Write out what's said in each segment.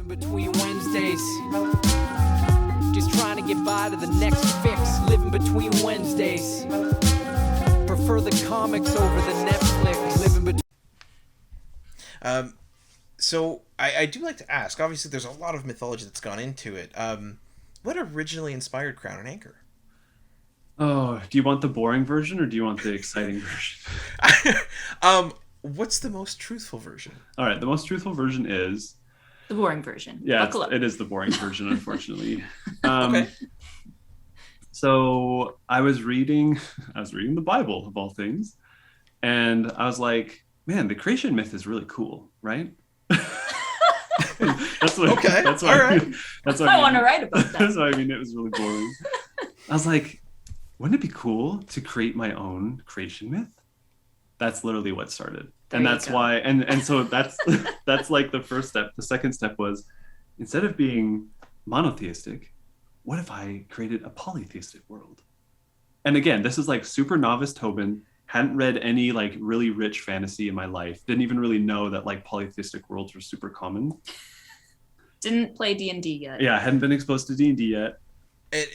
Living between Wednesdays, just trying to get by to the next fix. Living between Wednesdays, prefer the comics over the Netflix. Living between. So I do like to ask. Obviously, there's a lot of mythology that's gone into it. What originally inspired Crown and Anchor? Oh, do you want the boring version or do you want the exciting version? What's the most truthful version? All right, the most truthful version is the boring version. Yeah, it is the boring version, unfortunately. Okay. So I was reading the Bible of all things, and I was like, man, the creation myth is really cool, right? That's what, okay. That's what all right. That's what I want to write about that. That's what I mean. It was really boring. I was like, wouldn't it be cool to create my own creation myth? That's literally what started. And that's why, and so that's like the first step. The second step was, instead of being monotheistic, what if I created a polytheistic world? And again, this is like super novice Toben, hadn't read any like really rich fantasy in my life, didn't even really know that like polytheistic worlds were super common. Didn't play D&D yet. Yeah, I hadn't been exposed to D&D yet.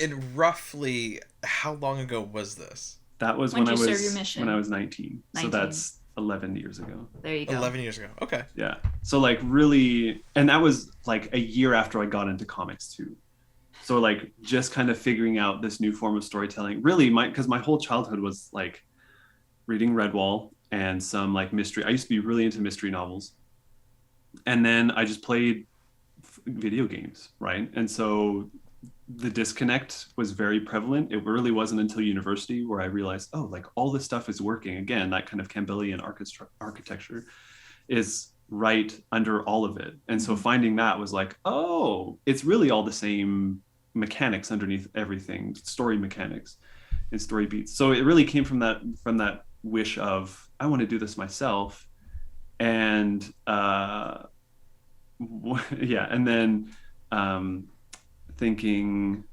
And roughly, how long ago was this? That was when I was 19. So that's 11 years ago. There you go. 11 years ago. Okay. Yeah. So like really, and that was like a year after I got into comics too. So like just kind of figuring out this new form of storytelling. Really, because my whole childhood was like reading Redwall and some like mystery. I used to be really into mystery novels. And then I just played video games, right? And so the disconnect was very prevalent. It really wasn't until university where I realized, oh, like all this stuff is working. Again, that kind of Campbellian architecture is right under all of it. And so finding that was like, oh, it's really all the same mechanics underneath everything, story mechanics and story beats. So it really came from that wish of, I want to do this myself. And and then thinking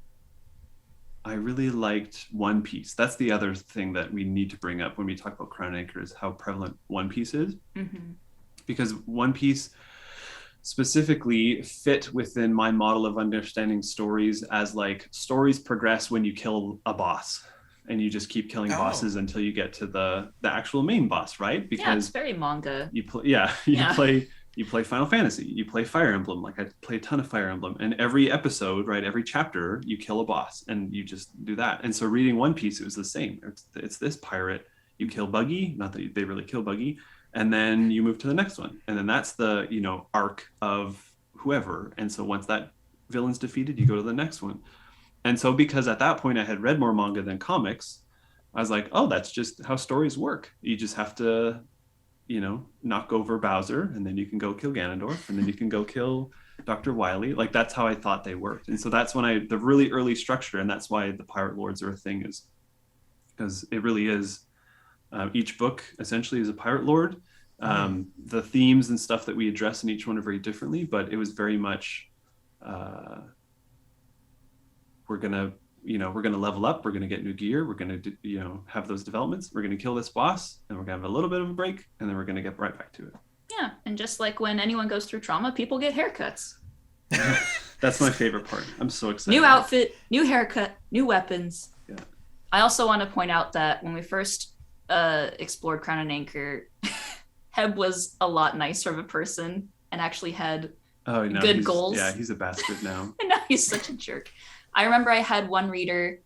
I really liked One Piece. That's the other thing that we need to bring up when we talk about Crown and Anchor, is how prevalent One Piece is. Mm-hmm. Because One Piece specifically fit within my model of understanding stories as like stories progress when you kill a boss and you just keep killing bosses until you get to the actual main boss, right? Because it's very manga. You play Final Fantasy, you play Fire Emblem. Like I play a ton of Fire Emblem, and every episode, right, every chapter, you kill a boss, and you just do that. And so reading One Piece, it was the same. It's this pirate, you kill Buggy, not that they really kill Buggy, and then you move to the next one, and then that's the arc of whoever. And so once that villain's defeated, you go to the next one. And so because at that point I had read more manga than comics, I was like, oh, that's just how stories work. You just have to knock over Bowser, and then you can go kill Ganondorf, and then you can go kill Dr. Wily. Like that's how I thought they worked. And so that's when the really early structure, and that's why the Pirate Lords are a thing, is because it really is, each book essentially is a Pirate Lord. The themes and stuff that we address in each one are very differently, but it was very much, we're gonna level up, we're gonna get new gear, we're gonna have those developments, we're gonna kill this boss, and we're gonna have a little bit of a break, and then we're gonna get right back to it. Yeah, and just like when anyone goes through trauma, people get haircuts. That's my favorite part. I'm so excited. New outfit, new haircut, new weapons. Yeah. I also want to point out that when we first explored Crown and Anchor, Heb was a lot nicer of a person and actually had good goals. Yeah, he's a bastard now. I know, he's such a jerk. I remember I had one reader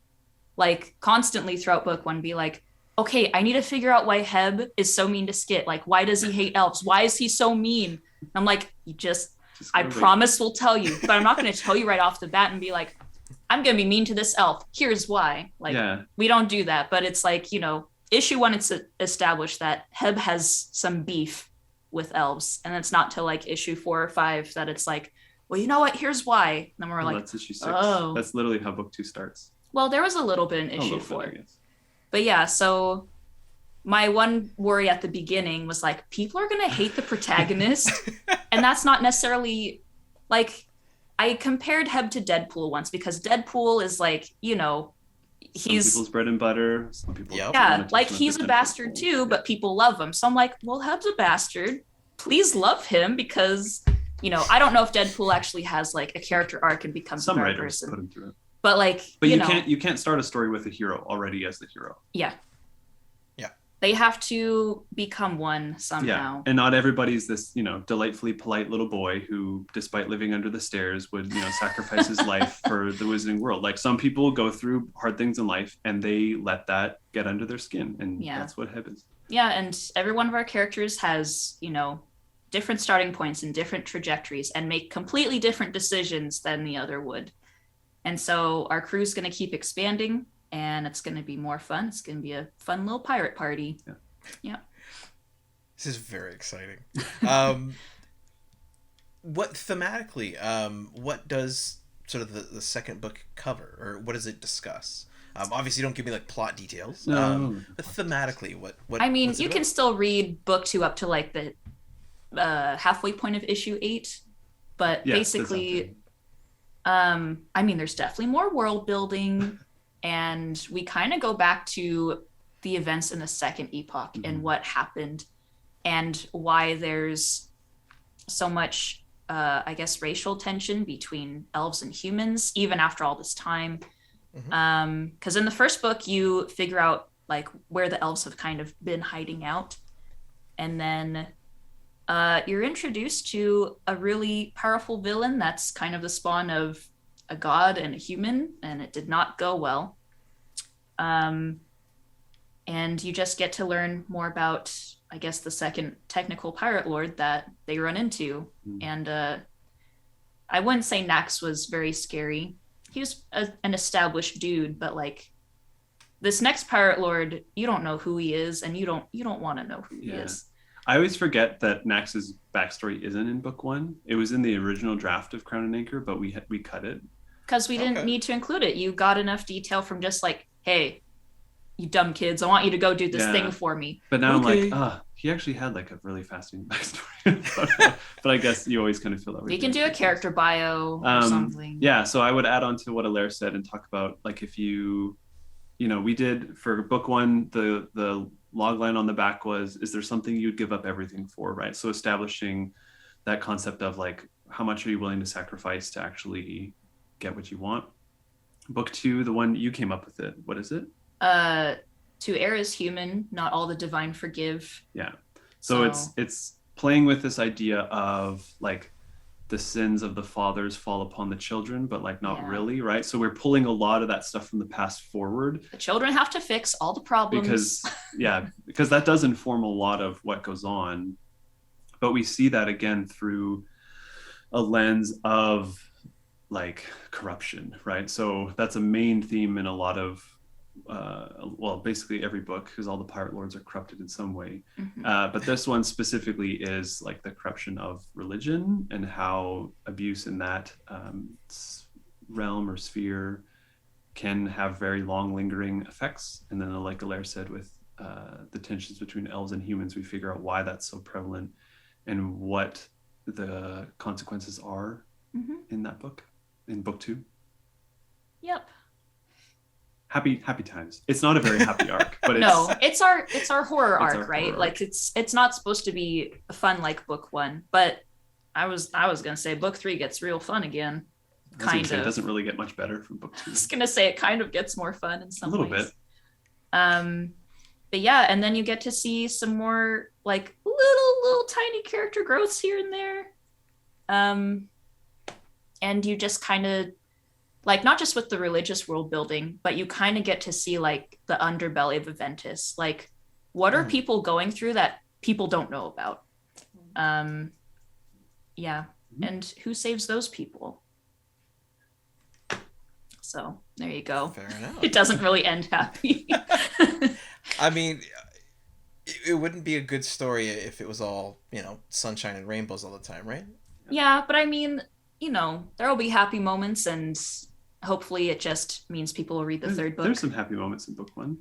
like constantly throughout book one be like, okay, I need to figure out why Heb is so mean to Skit. Like, why does he hate elves? Why is he so mean? And I'm like, I promise we'll tell you, but I'm not going to tell you right off the bat and be like, I'm going to be mean to this elf. Here's why. Like, we don't do that. But it's like, issue one, it's established that Heb has some beef with elves. And it's not till like issue 4 or 5 that it's like, well, you know what? Here's why. And then we're like, that's issue 6. Oh. That's literally how book 2 starts. Well, there was a little bit in issue 4. But yeah, so my one worry at the beginning was like, people are going to hate the protagonist. And that's not necessarily like, I compared Heb to Deadpool once because Deadpool is like, he's some people's bread and butter. Some people, like he's a bastard too, but people love him. So I'm like, well, Heb's a bastard. Please love him because you know, I don't know if Deadpool actually has like a character arc and becomes Some a better writers person. put him through it. But like, But know, you can't start a story with a hero already as the hero. Yeah. Yeah. They have to become one somehow. Yeah. And not everybody's this, you know, delightfully polite little boy who, despite living under the stairs, would, you know, sacrifice his life for the Wizarding World. Like some people go through hard things in life and they let that get under their skin. And that's what happens. Yeah. And every one of our characters has, you know, different starting points and different trajectories and make completely different decisions than the other would. And so our crew's going to keep expanding and it's going to be more fun. It's going to be a fun little pirate party. Yeah. This is very exciting. What thematically, what does sort of the second book cover, or what does it discuss? Obviously, don't give me like plot details. No. But thematically, what? I mean, you can still read book 2 up to like the halfway point of issue 8, but basically, I mean, there's definitely more world building, and we kind of go back to the events in the second epoch and what happened, and why there's so much, I guess, racial tension between elves and humans, even after all this time. Because in the first book, you figure out like where the elves have kind of been hiding out, and then you're introduced to a really powerful villain that's kind of the spawn of a god and a human, and it did not go well. And you just get to learn more about, I guess, the second technical pirate lord that they run into. And I wouldn't say Nax was very scary. He was an established dude, but like this next pirate lord, you don't know who he is, and you don't want to know who he is. I always forget that Nax's backstory isn't in book 1. It was in the original draft of Crown and Anchor, but we cut it because we didn't need to include it. You got enough detail from just like, hey, you dumb kids, I want you to go do this thing for me. But now I'm like, he actually had like a really fascinating backstory. But I guess you always kind of feel that way. You can do a character bio or something. Yeah, so I would add on to what Alaire said and talk about like if you know, we did for book 1, the log line on the back was, is there something you'd give up everything for, right? So establishing that concept of like, how much are you willing to sacrifice to actually get what you want? Book 2, the one you came up with it, what is it? To err is human, not all the divine forgive. Yeah. So it's playing with this idea of like the sins of the fathers fall upon the children, but like not really, right? So we're pulling a lot of that stuff from the past forward. The children have to fix all the problems. Because that does inform a lot of what goes on. But we see that again through a lens of like corruption, right? So that's a main theme in a lot of basically every book, because all the pirate lords are corrupted in some way. But this one specifically is like the corruption of religion and how abuse in that realm or sphere can have very long lingering effects. And then like Alaire said, with the tensions between elves and humans, we figure out why that's so prevalent and what the consequences are in that book, in book 2. Yep. Happy times. It's not a very happy arc, but it's our horror arc, right? Like it's not supposed to be fun like book 1, but I was gonna say book 3 gets real fun again. Kind of. It doesn't really get much better from book 2. I was gonna say it kind of gets more fun in some ways. A little bit. But yeah, and then you get to see some more like little tiny character growths here and there. And you just kind of like, not just with the religious world building, but you kind of get to see like the underbelly of Aventus. Like, what are people going through that people don't know about? And who saves those people? So there you go. Fair enough. It doesn't really end happy. I mean, it wouldn't be a good story if it was all, you know, sunshine and rainbows all the time, right? Yeah, but I mean, you know, there will be happy moments, and hopefully it just means people will read the third book. There's some happy moments in book 1.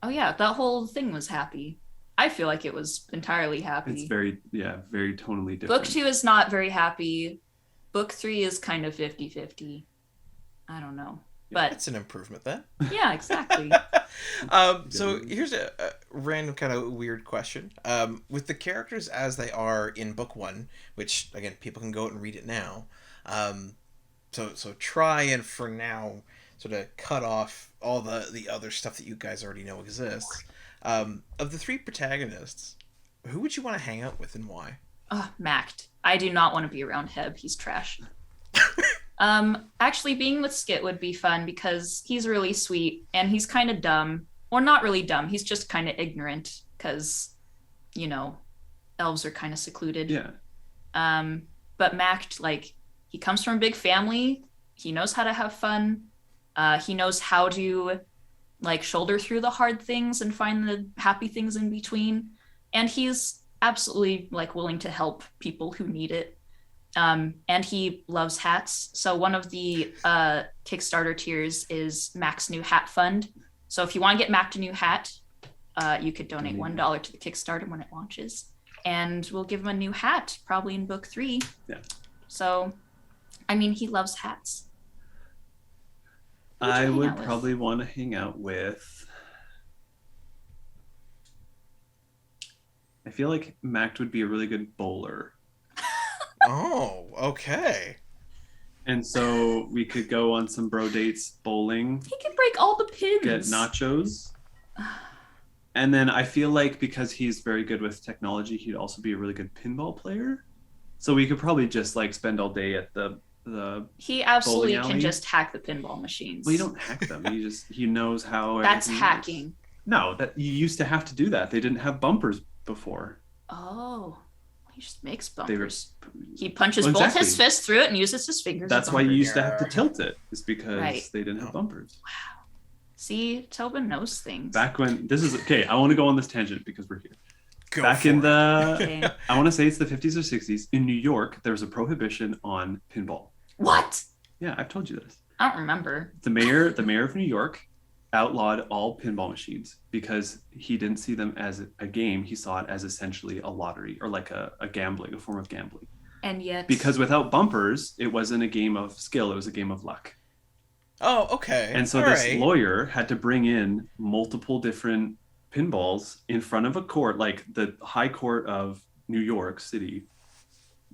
Oh yeah, that whole thing was happy. I feel like it was entirely happy. It's very tonally different. Book 2 is not very happy. Book 3 is kind of 50-50. I don't know. But That's an improvement then. yeah, exactly. So here's a random kind of weird question. With the characters as they are in book 1, which again people can go out and read it now. So try and for now sort of cut off all the other stuff that you guys already know exists. Of the 3 protagonists, who would you want to hang out with and why? Macked. I do not want to be around Heb. He's trash. Actually, being with Skit would be fun because he's really sweet and he's kind of dumb. Or not really dumb. He's just kind of ignorant because, elves are kind of secluded. Yeah. But Macked, he comes from a big family. He knows how to have fun. He knows how to, shoulder through the hard things and find the happy things in between. And he's absolutely, willing to help people who need it. And he loves hats. So one of the Kickstarter tiers is Mac's New Hat Fund. So if you want to get Mac a new hat, you could donate $1 to the Kickstarter when it launches. And we'll give him a new hat, probably in book 3. Yeah. So, he loves hats. I would probably want to hang out with... I feel like Mac would be a really good bowler. Oh, okay. And so we could go on some bro dates bowling. He can break all the pins. Get nachos. And then I feel like because he's very good with technology, he'd also be a really good pinball player. So we could probably just spend all day at the He absolutely bowling alley. can just hack the pinball machines. Well, you don't hack them. He knows how. That's everything hacking. works. No, that you used to have to do that. They didn't have bumpers before. Oh. He just makes They were, bumpers. He punches Well, both exactly. his fists through it and uses his fingers. That's as why you bumpers. used to have to tilt it. Is because Right. they didn't have bumpers. Wow. See, Toben knows things. Back when I want to go on this tangent because we're here. Go Back for in it. the, Okay. I want to say it's the 50s or 60s in New York, there was a prohibition on pinball. What? Yeah, I've told you this. I don't remember. The mayor of New York outlawed all pinball machines because he didn't see them as a game. He saw it as essentially a lottery or a gambling, a form of gambling. And yet... Because without bumpers, it wasn't a game of skill, it was a game of luck. Oh, okay. And so All this right. lawyer had to bring in multiple different pinballs in front of a court, like the High Court of New York City,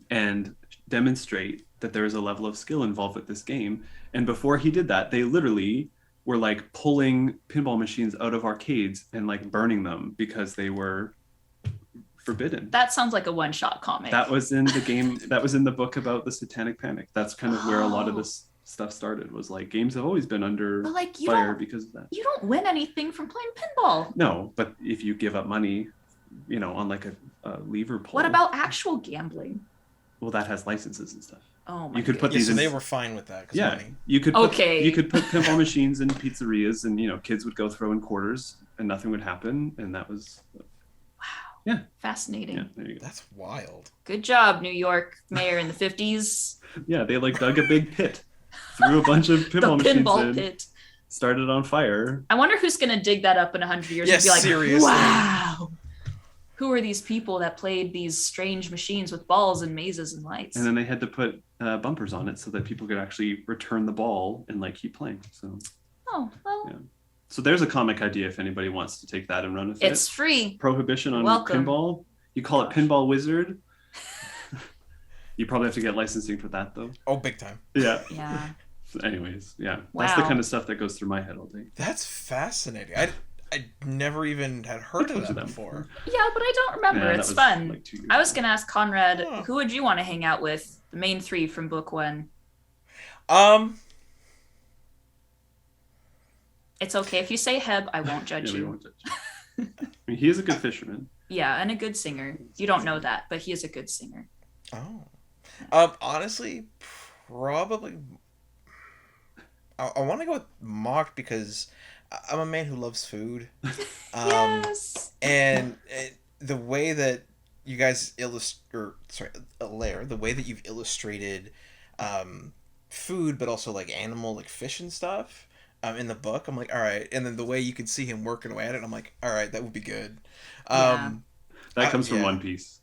and demonstrate that there is a level of skill involved with this game. And before he did that, they literally were pulling pinball machines out of arcades and burning them because they were forbidden. That sounds like a one-shot comic. That was in the game. That was in the book about the Satanic Panic. That's kind of where a lot of this stuff started. Was games have always been under But you fire don't, because of that. you don't win anything from playing pinball. No, but if you give up money, on a lever pull. What about actual gambling? Well, that has licenses and stuff. Oh my You could put Yeah, these so in. they were fine with that. 'Cause Yeah, money. you could. Okay. You could put pinball machines in pizzerias, and kids would go throw in quarters, and nothing would happen, and that was. Fascinating. Yeah, there you go. That's wild. Good job, New York mayor in the 50s. Yeah, they dug a big pit, threw a bunch of The pinball machines pinball in, pit. started on fire. I wonder who's going to dig that up in 100 years Yes, and be like, seriously. wow. Who are these people that played these strange machines with balls and mazes and lights? And then they had to put bumpers on it so that people could actually return the ball and keep playing. So. Oh, well, Yeah. So there's a comic idea if anybody wants to take that and run with it's it. free. Prohibition on Welcome. pinball. You call it Pinball Wizard. You probably have to get licensing for that though. Oh, big time. Yeah. Yeah. So anyways, yeah. That's the Wow. kind of stuff that goes through my head all day. That's fascinating. I never even had heard told of you that that before. Yeah, but I don't remember. Yeah, that It's was, fun. 2 years I was ago. going to ask Konrad, Huh. who would you want to hang out with? The main 3 from book 1. It's okay. If you say Heb, I won't judge Yeah, we you. won't judge you. I mean, he is a good fisherman. Yeah, and a good singer. You don't know that, but he is a good singer. Honestly, probably. I want to go with Mocked because I'm a man who loves food. Yes. And the way that you guys Alaire, the way that you've illustrated food, but also animal, fish and stuff in the book, I'm like, all right. And then the way you can see him working away at it, I'm like, all right, that would be good. Yeah. That comes from yeah. One Piece.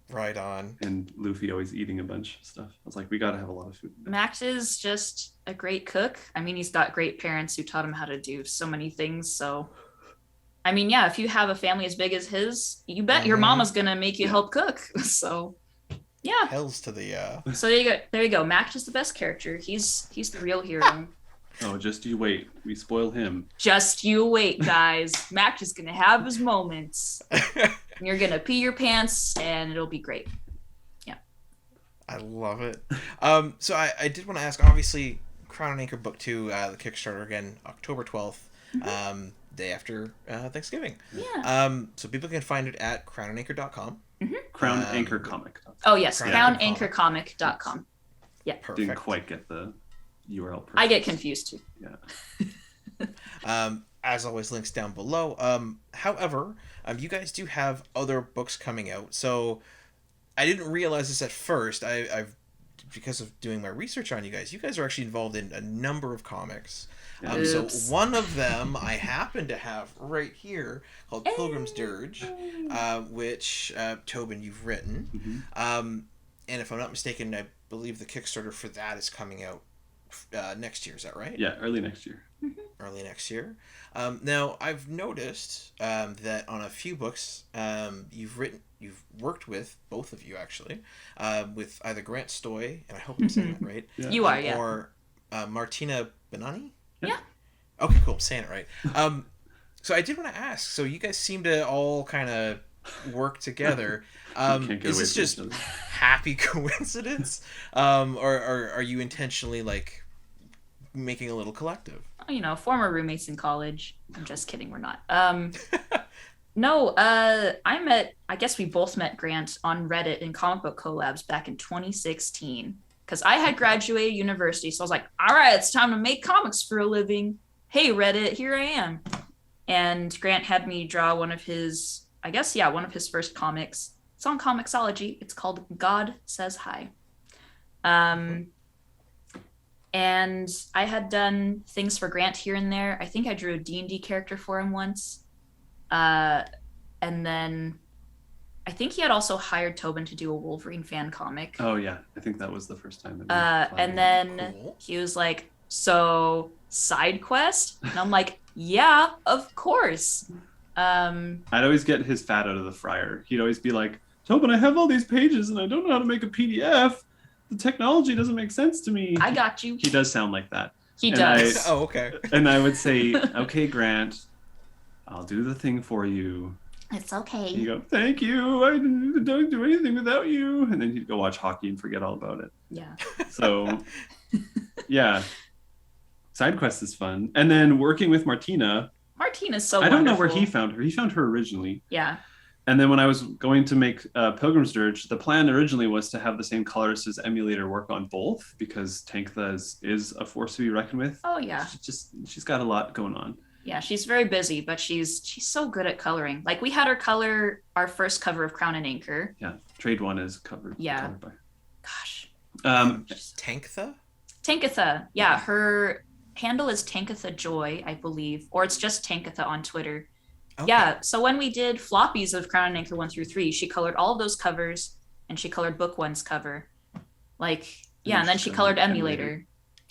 Right on. And Luffy always eating a bunch of stuff. I was like, we got to have a lot of food. Max is just a great cook. I mean, he's got great parents who taught him how to do so many things. So, I mean, yeah, if you have a family as big as his, you bet your mama's going to make you help cook. So, yeah. Hells to the... So there you go. Max is the best character. He's the real hero. Oh, just you wait. We spoil him. Just you wait, guys. Max is going to have his moments. You're going to pee your pants, and it'll be great. Yeah. I love it. So I did want to ask, obviously, Crown and Anchor Book 2, the Kickstarter, again, October 12th, day after Thanksgiving. Yeah. So people can find it at crownandanchor.com. Crown Anchor Comic. Oh, yes. crownanchorcomic.com. Yeah. Perfect. Didn't quite get the URL. I get confused, too. Yeah. As always, links down below. However, you guys do have other books coming out. So I didn't realize this at first. I've because of doing my research on you guys are actually involved in a number of comics. So one of them I happen to have right here called Pilgrim's Dirge, which Toben, you've written. And if I'm not mistaken, I believe the Kickstarter for that is coming out next year. Is that right? Yeah, early next year. Early next year. Now I've noticed that on a few books you've worked with, both of you actually, with either Grant Stoy, and I hope I'm saying that right. Yeah. You are, yeah. Or Martina Benani. Yeah. Okay, cool. I'm saying it right. So I did want to ask. So you guys seem to all kind of work together. Is this just happy coincidence, or are you intentionally like making a little collective? You know, former roommates in college. I'm just kidding. We're not. No, I guess we both met Grant on Reddit in comic book collabs back in 2016. Because I had graduated university, so I was like, all right, it's time to make comics for a living. Hey, Reddit, here I am. And Grant had me draw one of his first comics. It's on Comixology. It's called God Says Hi. And I had done things for Grant here and there. I think I drew a D&D character for him once. And then I think he had also hired Toben to do a Wolverine fan comic. Oh, yeah. I think that was the first time. And then he was like, so side quest? And I'm like, yeah, of course. I'd always get his fat out of the fryer. He'd always be like, Toben, I have all these pages and I don't know how to make a PDF. The technology doesn't make sense to me. I got you. He does sound like that. He does. Oh, okay. And I would say, okay, Grant, I'll do the thing for you. It's okay. He'd go, thank you. I don't do anything without you. And then he'd go watch hockey and forget all about it. Yeah. So, yeah. Side quest is fun. And then working with Martina's so I don't know where he found her. He found her originally. Yeah. And then when I was going to make Pilgrim's Dirge, the plan originally was to have the same colorist as Emulator work on both, because Tankla is a force to be reckoned with. Oh, yeah. She's got a lot going on. Yeah, she's very busy, but she's so good at coloring. Like, we had her color our first cover of Crown and Anchor. Yeah, trade one is covered. Yeah. Colored by. Gosh. Tankatha? Tankatha. Yeah, her handle is Tankatha Joy, I believe. Or it's just Tankatha on Twitter. Okay. Yeah, so when we did floppies of Crown and Anchor 1 through 3, she colored all of those covers, and she colored book 1's cover. Like, yeah, and then she colored Emulator.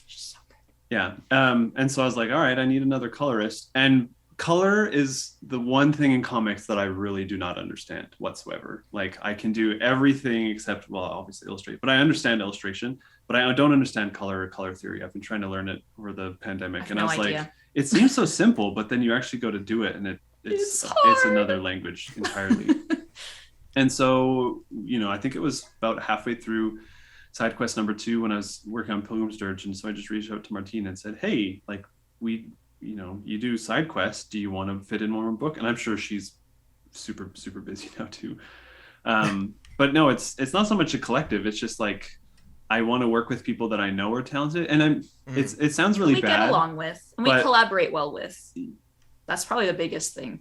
She's so good. Yeah, and so I was like, all right, I need another colorist. And color is the one thing in comics that I really do not understand whatsoever. Like, I can do everything except, well, obviously illustrate, but I understand illustration, but I don't understand color or color theory. I've been trying to learn it over the pandemic, and I was like, it seems so simple, but then you actually go to do it, and it's another language entirely. And so, you know, I think it was about halfway through side quest number 2 when I was working on Pilgrim's Dirge, and so I just reached out to Martina and said, hey, like, you do side quests, do you want to fit in one more book? And I'm sure she's super busy now too. But no, it's not so much a collective, it's just like, I want to work with people that I know are talented, and it sounds really bad. We get along with, and we collaborate well with. That's probably the biggest thing.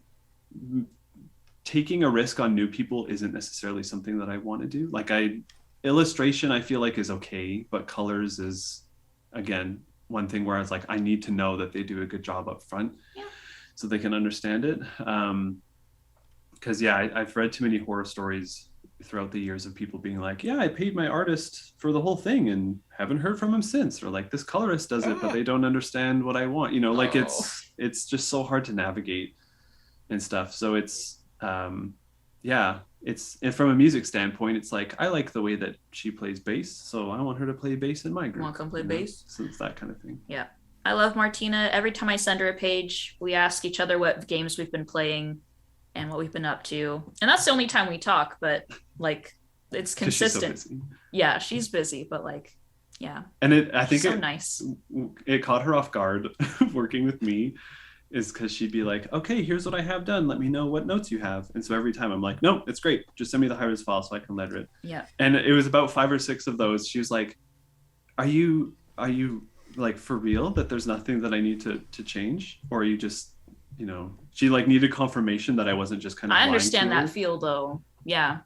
Taking a risk on new people isn't necessarily something that I want to do. Like, illustration I feel like is okay, but colors is, again, one thing where I was like, I need to know that they do a good job up front, so they can understand it. Because I've read too many horror stories throughout the years of people being like, yeah, I paid my artist for the whole thing and haven't heard from him since, or like this colorist does it, but they don't understand what I want, like it's just so hard to navigate and stuff. So it's it's, and from a music standpoint, it's like, I like the way that she plays bass, so I want her to play bass in my group. Want to come play bass? So it's that kind of thing. Yeah. I love Martina. Every time I send her a page, we ask each other what games we've been playing and what we've been up to. And that's the only time we talk, but like it's consistent. She's so busy. Yeah, she's busy, but like, yeah. And I think nice. It caught her off guard working with me, is because she'd be like, okay, here's what I have done. Let me know what notes you have. And so every time I'm like, no, it's great. Just send me the high-res file so I can letter it. Yeah. And it was about 5 or 6 of those. She was like, are you like for real that there's nothing that I need to change? Or are you just, she like needed confirmation that I wasn't just kind of I understand lying to that her. feel though. Yeah.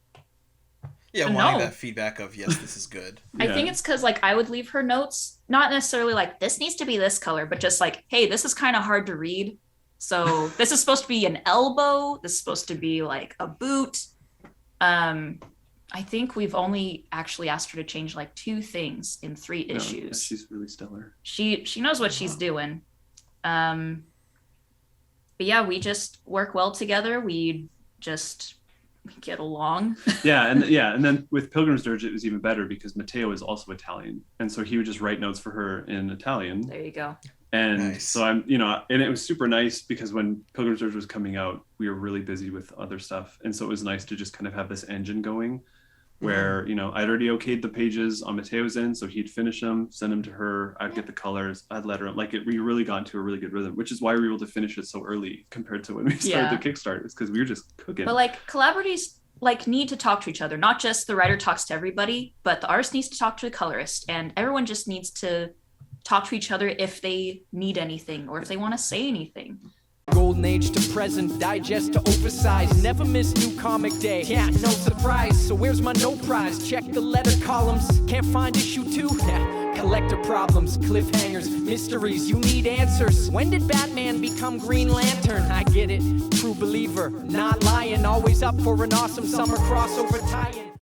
Yeah, wanting that feedback of, yes, this is good. I think it's because like I would leave her notes, not necessarily like this needs to be this color, but just like, hey, this is kind of hard to read. So this is supposed to be an elbow. This is supposed to be like a boot. I think we've only actually asked her to change like 2 things in 3 issues. She's really stellar. She knows what she's doing. But yeah, we just work well together. We just get along. And then with Pilgrim's Dirge, it was even better because Matteo is also Italian, and so he would just write notes for her in Italian. There you go. And so I'm, and it was super nice because when Pilgrim's Dirge was coming out, we were really busy with other stuff, and so it was nice to just kind of have this engine going where I'd already okayed the pages on Matteo's end, so he'd finish them, send them to her, I'd get the colors, I'd let her, like we really got into a really good rhythm, which is why we were able to finish it so early compared to when we started the Kickstarter. It's because we were just cooking. But like collaborators like need to talk to each other, not just the writer talks to everybody, but the artist needs to talk to the colorist, and everyone just needs to talk to each other if they need anything or if they want to say anything. Golden age to present, digest to oversize. Never miss new comic day. Yeah, no surprise. So where's my no prize? Check the letter columns. Can't find issue 2? Yeah. Collector problems, cliffhangers, mysteries. You need answers. When did Batman become Green Lantern? I get it. True believer, not lying. Always up for an awesome summer crossover tie-in.